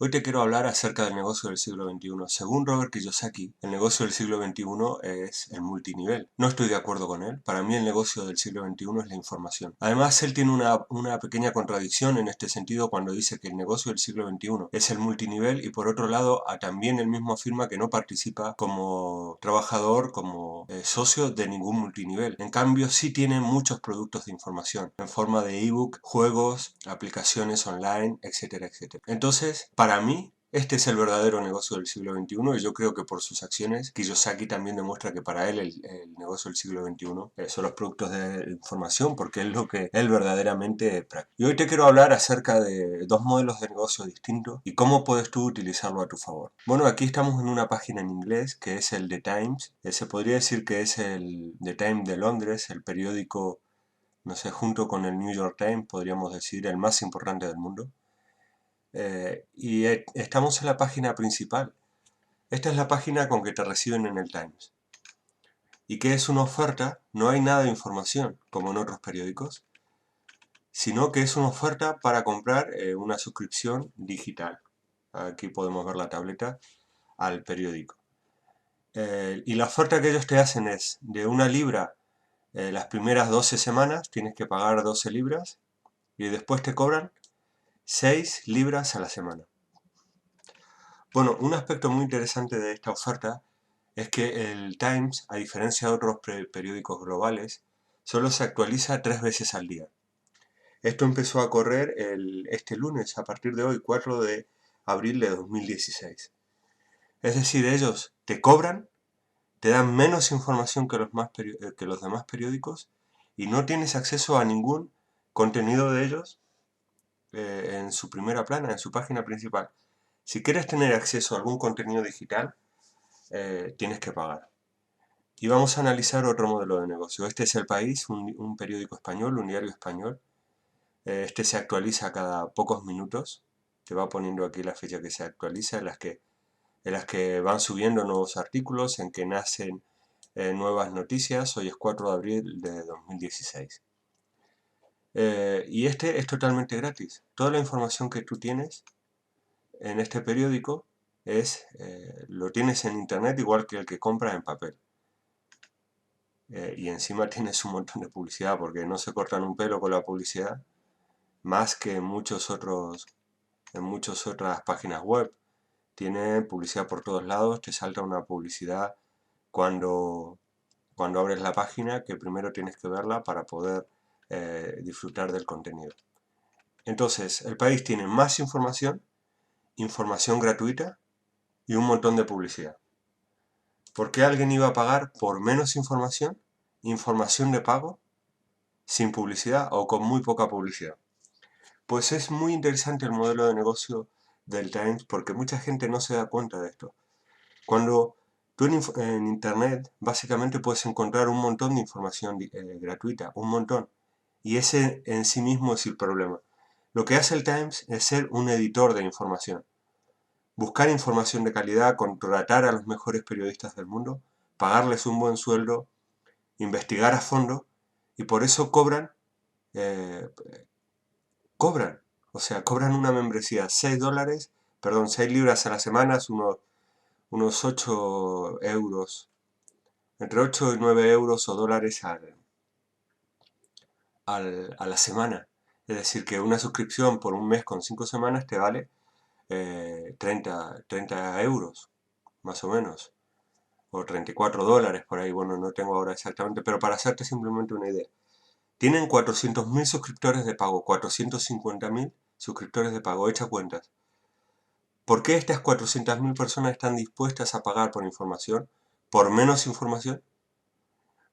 Hoy te quiero hablar acerca del negocio del siglo XXI. Según Robert Kiyosaki, el negocio del siglo XXI es el multinivel. No estoy de acuerdo con él. Para mí el negocio del siglo XXI es la información. Además, él tiene una pequeña contradicción en este sentido cuando dice que el negocio del siglo XXI es el multinivel y por otro lado también él mismo afirma que no participa como trabajador, como socio de ningún multinivel. En cambio, sí tiene muchos productos de información en forma de ebook, juegos, aplicaciones online, etcétera, etcétera. Entonces, para mí, este es el verdadero negocio del siglo XXI y yo creo que por sus acciones, Kiyosaki también demuestra que para él el negocio del siglo XXI son los productos de información porque es lo que él verdaderamente practica. Y hoy te quiero hablar acerca de dos modelos de negocio distintos y cómo puedes tú utilizarlo a tu favor. Bueno, aquí estamos en una página en inglés que es el The Times. Se podría decir que es el The Times de Londres, el periódico, no sé, junto con el New York Times, podríamos decir, el más importante del mundo. Estamos en la página principal. Esta es la página con que te reciben en el Times. ¿Y qué es una oferta? No hay nada de información, como en otros periódicos, sino que es una oferta para comprar una suscripción digital. Aquí podemos ver la tableta al periódico. Y la oferta que ellos te hacen es de 1 libra las primeras 12 semanas, tienes que pagar 12 libras y después te cobran 6 libras a la semana. Bueno, un aspecto muy interesante de esta oferta es que el Times, a diferencia de otros periódicos globales, solo se actualiza 3 veces al día. Esto empezó a correr este lunes, a partir de hoy, 4 de abril de 2016. Es decir, ellos te cobran, te dan menos información que los demás periódicos y no tienes acceso a ningún contenido de ellos en su primera plana, en su página principal. Si quieres tener acceso a algún contenido digital, tienes que pagar. Y vamos a analizar otro modelo de negocio. Este es El País, un periódico español, un diario español. Este se actualiza cada pocos minutos. Te va poniendo aquí la fecha que se actualiza, en las que van subiendo nuevos artículos, en que nacen nuevas noticias. Hoy es 4 de abril de 2016. Y este es totalmente gratis. Toda la información que tú tienes en este periódico lo tienes en internet igual que el que compras en papel. Y encima tienes un montón de publicidad porque no se cortan un pelo con la publicidad, más que en muchas otras páginas web. Tiene publicidad por todos lados, te salta una publicidad cuando abres la página que primero tienes que verla para poder disfrutar del contenido. Entonces, El País tiene más información gratuita y un montón de publicidad. ¿Por qué alguien iba a pagar por menos información de pago, sin publicidad o con muy poca publicidad? Pues es muy interesante el modelo de negocio del Times porque mucha gente no se da cuenta de esto. Cuando tú en internet básicamente puedes encontrar un montón de información gratuita, un montón. Y ese en sí mismo es el problema. Lo que hace el Times es ser un editor de información. Buscar información de calidad, contratar a los mejores periodistas del mundo, pagarles un buen sueldo, investigar a fondo y por eso cobran, cobran una membresía, 6 libras a la semana, unos 8 euros, entre 8 y 9 euros o dólares a la semana. Es decir, que una suscripción por un mes con 5 semanas te vale 30 euros, más o menos, o 34 dólares por ahí, bueno, no tengo ahora exactamente, pero para hacerte simplemente una idea. Tienen 400.000 suscriptores de pago, 450.000 suscriptores de pago, echa cuentas. ¿Por qué estas 400.000 personas están dispuestas a pagar por información, por menos información?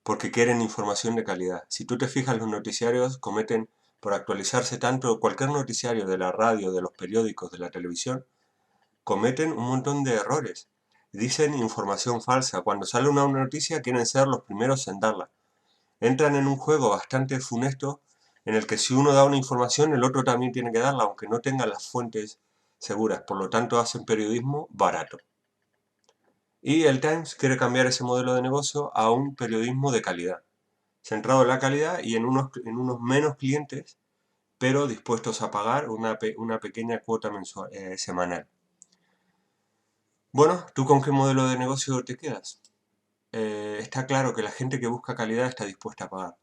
Porque quieren información de calidad. Si tú te fijas, los noticiarios cometen, por actualizarse tanto, cualquier noticiario de la radio, de los periódicos, de la televisión, cometen un montón de errores. Dicen información falsa. Cuando sale una noticia quieren ser los primeros en darla. Entran en un juego bastante funesto en el que si uno da una información, el otro también tiene que darla, aunque no tenga las fuentes seguras. Por lo tanto, hacen periodismo barato. Y el Times quiere cambiar ese modelo de negocio a un periodismo de calidad, centrado en la calidad y en unos menos clientes, pero dispuestos a pagar una pequeña cuota semanal. Bueno, ¿tú con qué modelo de negocio te quedas? Está claro que la gente que busca calidad está dispuesta a pagar.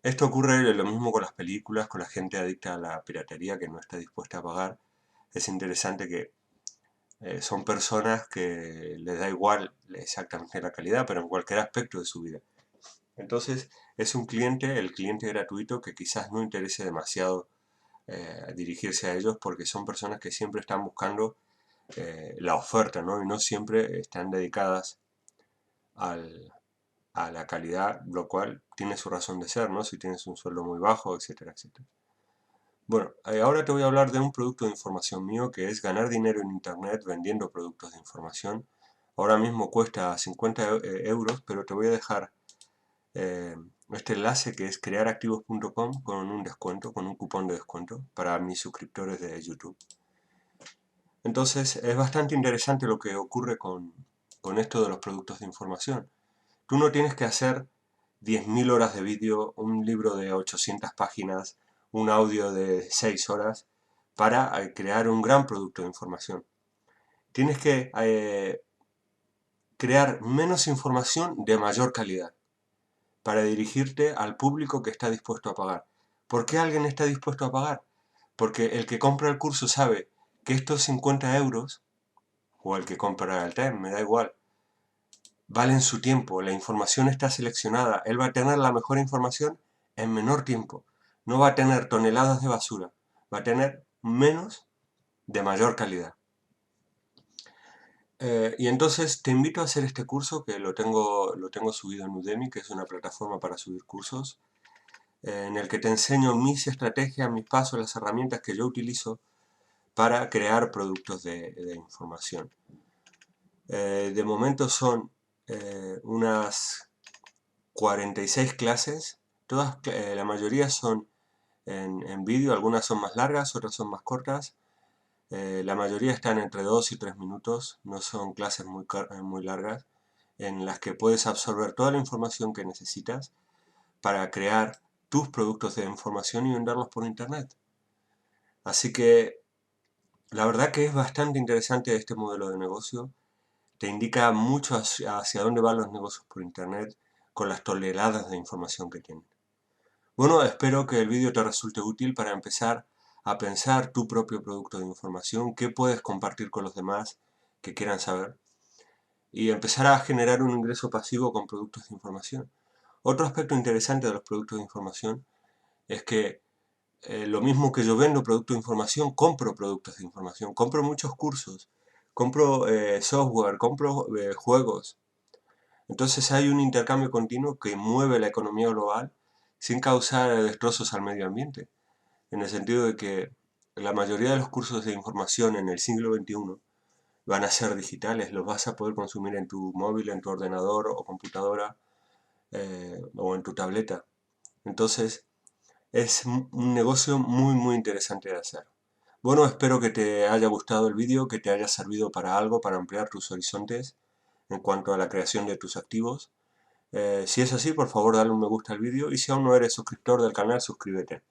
Esto ocurre lo mismo con las películas, con la gente adicta a la piratería que no está dispuesta a pagar. Es interesante que son personas que les da igual exactamente la calidad, pero en cualquier aspecto de su vida. Entonces, es un cliente, el cliente gratuito, que quizás no interese demasiado dirigirse a ellos porque son personas que siempre están buscando la oferta, ¿no? Y no siempre están dedicadas a la calidad, lo cual tiene su razón de ser, ¿no? Si tienes un sueldo muy bajo, etcétera, etcétera. Bueno, ahora te voy a hablar de un producto de información mío que es ganar dinero en internet vendiendo productos de información. Ahora mismo cuesta 50 euros, pero te voy a dejar eh, este enlace que es crearactivos.com con un descuento, con un cupón de descuento para mis suscriptores de YouTube. Entonces es bastante interesante lo que ocurre con esto de los productos de información. Tú no tienes que hacer 10.000 horas de vídeo, un libro de 800 páginas, un audio de 6 horas para crear un gran producto de información. Tienes que crear menos información de mayor calidad para dirigirte al público que está dispuesto a pagar. ¿Por qué alguien está dispuesto a pagar? Porque el que compra el curso sabe que estos 50 euros, o el que compra el TEM, me da igual, valen su tiempo, la información está seleccionada, él va a tener la mejor información en menor tiempo, no va a tener toneladas de basura, va a tener menos de mayor calidad. Y entonces te invito a hacer este curso que lo tengo subido en Udemy, que es una plataforma para subir cursos, en el que te enseño mis estrategias, mis pasos, las herramientas que yo utilizo para crear productos de información. De momento son unas 46 clases, todas, la mayoría son en vídeo, algunas son más largas, otras son más cortas. La mayoría están entre 2 y 3 minutos, no son clases muy largas, en las que puedes absorber toda la información que necesitas para crear tus productos de información y venderlos por internet. Así que la verdad que es bastante interesante este modelo de negocio. Te indica mucho hacia dónde van los negocios por internet con las toneladas de información que tienen. Bueno, espero que el vídeo te resulte útil para empezar a pensar tu propio producto de información, qué puedes compartir con los demás que quieran saber y empezar a generar un ingreso pasivo con productos de información. Otro aspecto interesante de los productos de información es que lo mismo que yo vendo productos de información, compro productos de información, compro muchos cursos, compro software, compro juegos. Entonces hay un intercambio continuo que mueve la economía global sin causar destrozos al medio ambiente, en el sentido de que la mayoría de los cursos de información en el siglo XXI van a ser digitales, los vas a poder consumir en tu móvil, en tu ordenador o computadora o en tu tableta. Entonces es un negocio muy interesante de hacer. Bueno, espero que te haya gustado el vídeo, que te haya servido para algo, para ampliar tus horizontes en cuanto a la creación de tus activos. Si es así, por favor dale un me gusta al vídeo y si aún no eres suscriptor del canal, suscríbete.